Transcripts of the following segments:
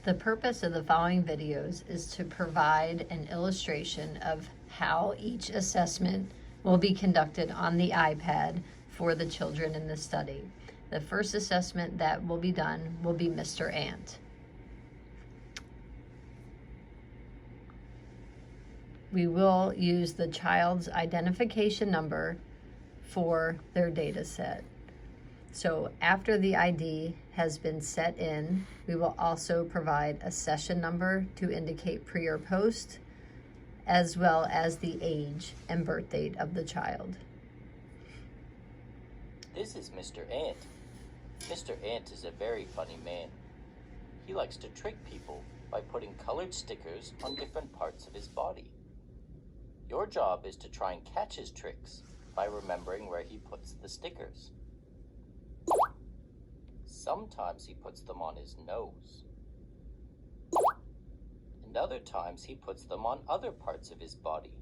The purpose of the following videos is to provide an illustration of how each assessment will be conducted on the iPad for the children in the study. The first assessment that will be done will be Mr. Ant. We will use the child's identification number for their data set. So after the ID has been set in, we will also provide a session number to indicate pre or post, as well as the age and birth date of the child. This is Mr. Ant. Mr. Ant is a very funny man. He likes to trick people by putting colored stickers on different parts of his body. Your job is to try and catch his tricks by remembering where he puts the stickers. Sometimes he puts them on his nose, and other times he puts them on other parts of his body.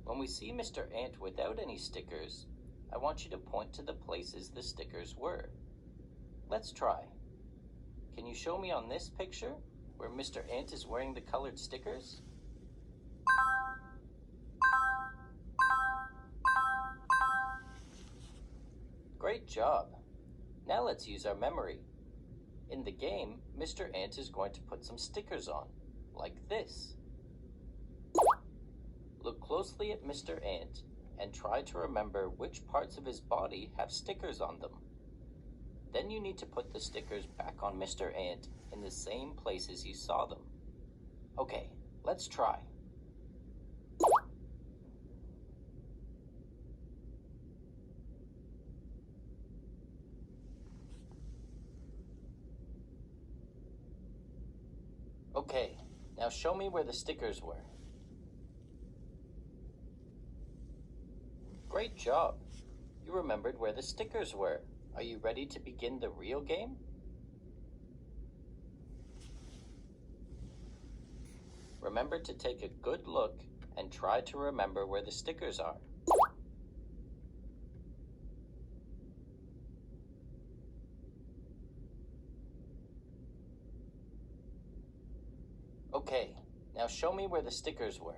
When we see Mr. Ant without any stickers, I want you to point to the places the stickers were. Let's try. Can you show me on this picture where Mr. Ant is wearing the colored stickers? Great job. Now let's use our memory. In the game, Mr. Ant is going to put some stickers on, like this. Look closely at Mr. Ant and try to remember which parts of his body have stickers on them. Then you need to put the stickers back on Mr. Ant in the same places you saw them. Okay, let's try. Okay, now show me where the stickers were. Great job. You remembered where the stickers were. Are you ready to begin the real game? Remember to take a good look and try to remember where the stickers are. Okay, now show me where the stickers were.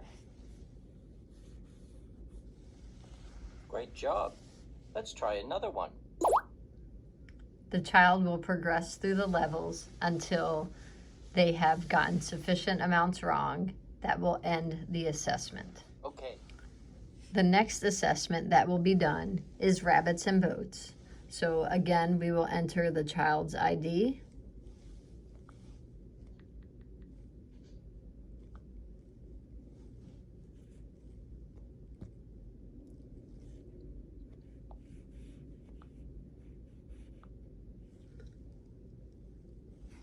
Great job. Let's try another one. The child will progress through the levels until they have gotten sufficient amounts wrong that will end the assessment. Okay. The next assessment that will be done is rabbits and boats. So again, we will enter the child's ID.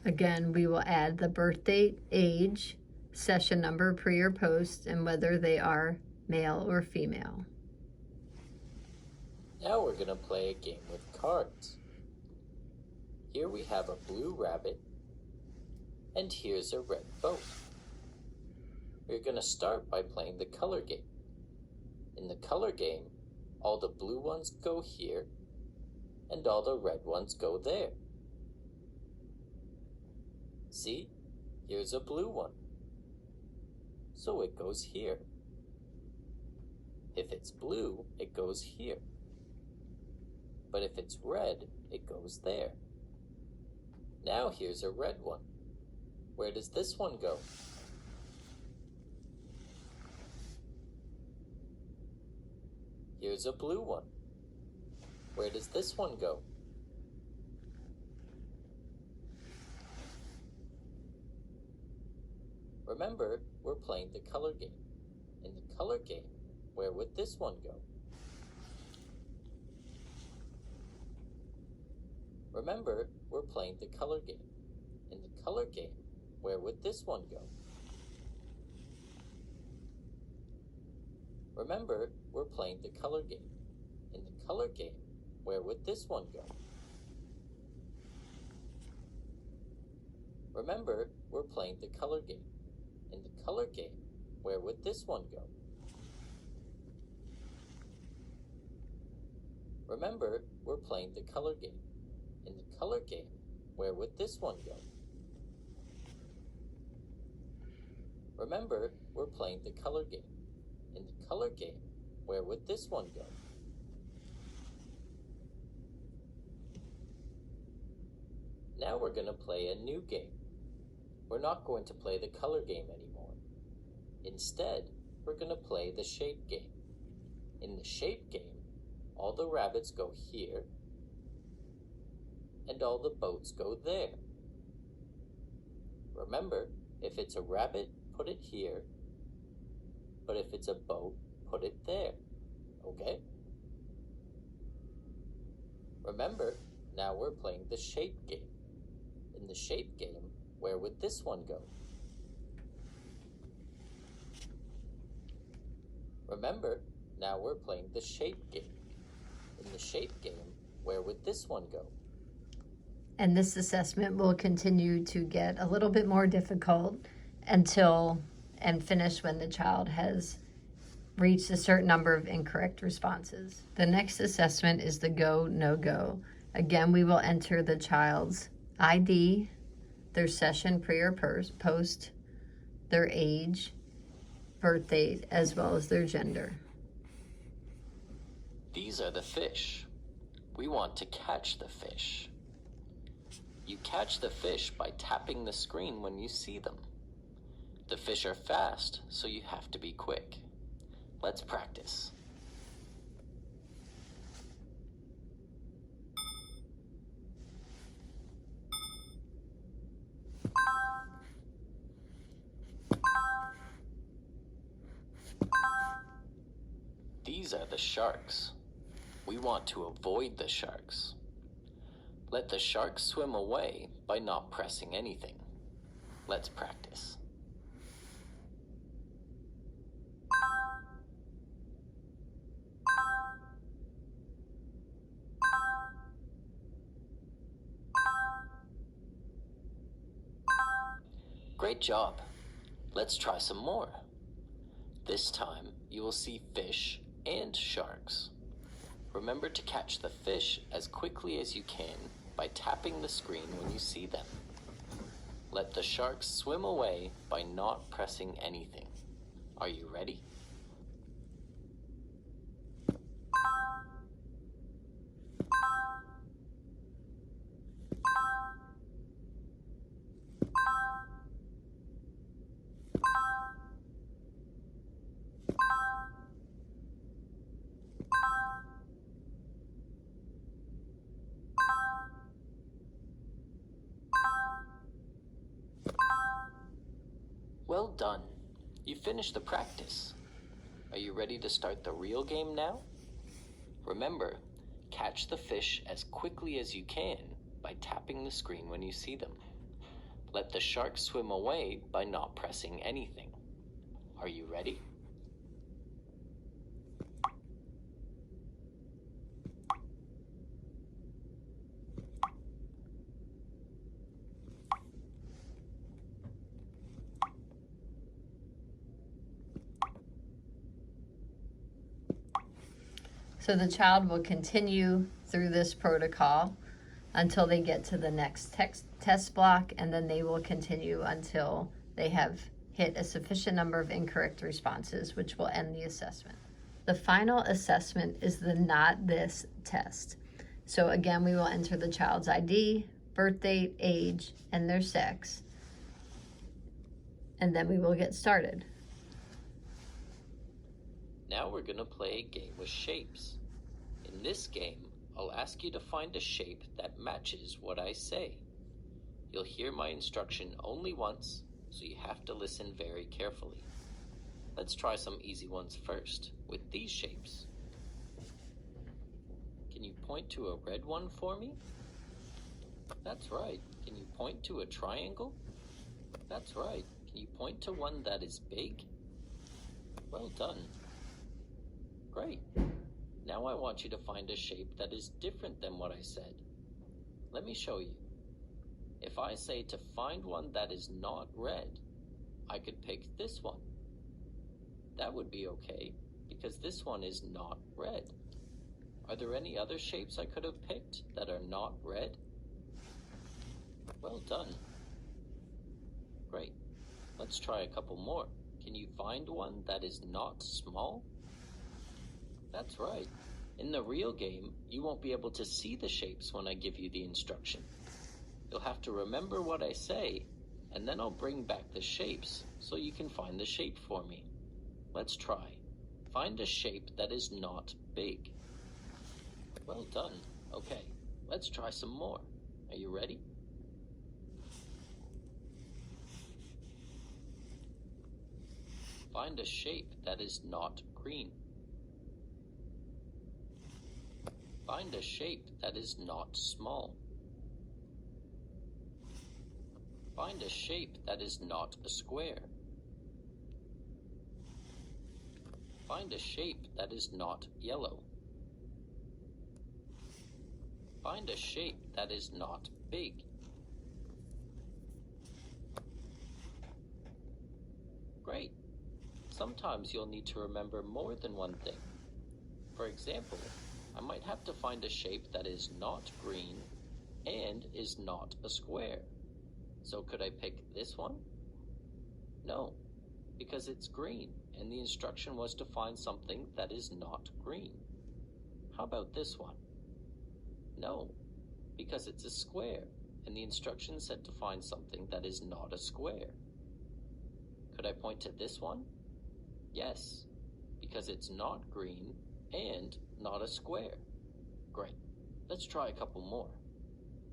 Again, we will add the birth date, age, session number, pre or post, and whether they are male or female. Now we're going to play a game with cards. Here we have a blue rabbit, and here's a red boat. We're going to start by playing the color game. In the color game, all the blue ones go here, and all the red ones go there. See, here's a blue one, so it goes here. If it's blue, it goes here. But if it's red, it goes there. Now here's a red one. Where does this one go? Here's a blue one. Where does this one go? Remember, we're playing the color game. In the color game, where would this one go? Remember, we're playing the color game. In the color game, where would this one go? Remember, we're playing the color game. In the color game, where would this one go? Remember, we're playing the color game. In the color game, where would this one go? Remember, we're playing the color game. In the color game, where would this one go? Remember, we're playing the color game. In the color game, where would this one go? Now we're going to play a new game. We're not going to play the color game anymore. Instead, we're going to play the shape game. In the shape game, all the rabbits go here, and all the boats go there. Remember, if it's a rabbit, put it here, but if it's a boat, put it there, okay? Remember, now we're playing the shape game. In the shape game, where would this one go? Remember, now we're playing the shape game. In the shape game, where would this one go? And this assessment will continue to get a little bit more difficult until and finish when the child has reached a certain number of incorrect responses. The next assessment is the go, no go. Again, we will enter the child's ID, their session pre or post, their age, birth date, as well as their gender. These are the fish. We want to catch the fish. You catch the fish by tapping the screen when you see them. The fish are fast, so you have to be quick. Let's practice. These are the sharks. We want to avoid the sharks. Let the sharks swim away by not pressing anything. Let's practice. Great job. Let's try some more. This time, you will see fish and sharks. Remember to catch the fish as quickly as you can by tapping the screen when you see them. Let the sharks swim away by not pressing anything. Are you ready? Well done. You finished the practice. Are you ready to start the real game now? Remember, catch the fish as quickly as you can by tapping the screen when you see them. Let the sharks swim away by not pressing anything. Are you ready? So the child will continue through this protocol until they get to the next test block, and then they will continue until they have hit a sufficient number of incorrect responses, which will end the assessment. The final assessment is the not this test. So again, we will enter the child's ID, birth date, age, and their sex, and then we will get started. Now we're going to play a game with shapes. In this game, I'll ask you to find a shape that matches what I say. You'll hear my instruction only once, so you have to listen very carefully. Let's try some easy ones first, with these shapes. Can you point to a red one for me? That's right. Can you point to a triangle? That's right. Can you point to one that is big? Well done. Great. Now I want you to find a shape that is different than what I said. Let me show you. If I say to find one that is not red, I could pick this one. That would be okay, because this one is not red. Are there any other shapes I could have picked that are not red? Well done. Great. Let's try a couple more. Can you find one that is not small? That's right. In the real game, you won't be able to see the shapes when I give you the instruction. You'll have to remember what I say, and then I'll bring back the shapes so you can find the shape for me. Let's try. Find a shape that is not big. Well done. Okay, let's try some more. Are you ready? Find a shape that is not green. Find a shape that is not small. Find a shape that is not a square. Find a shape that is not yellow. Find a shape that is not big. Great. Sometimes you'll need to remember more than one thing. For example, I might have to find a shape that is not green and is not a square. So could I pick this one? No, because it's green and the instruction was to find something that is not green. How about this one? No, because it's a square and the instruction said to find something that is not a square. Could I point to this one? Yes, because it's not green and not a square. Great. Let's try a couple more.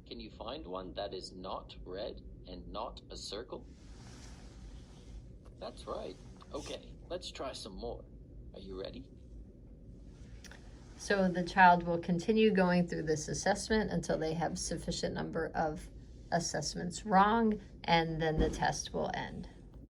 Can you find one that is not red and not a circle? That's right. Okay, let's try some more. Are you ready? So the child will continue going through this assessment until they have sufficient number of assessments wrong, and then the test will end.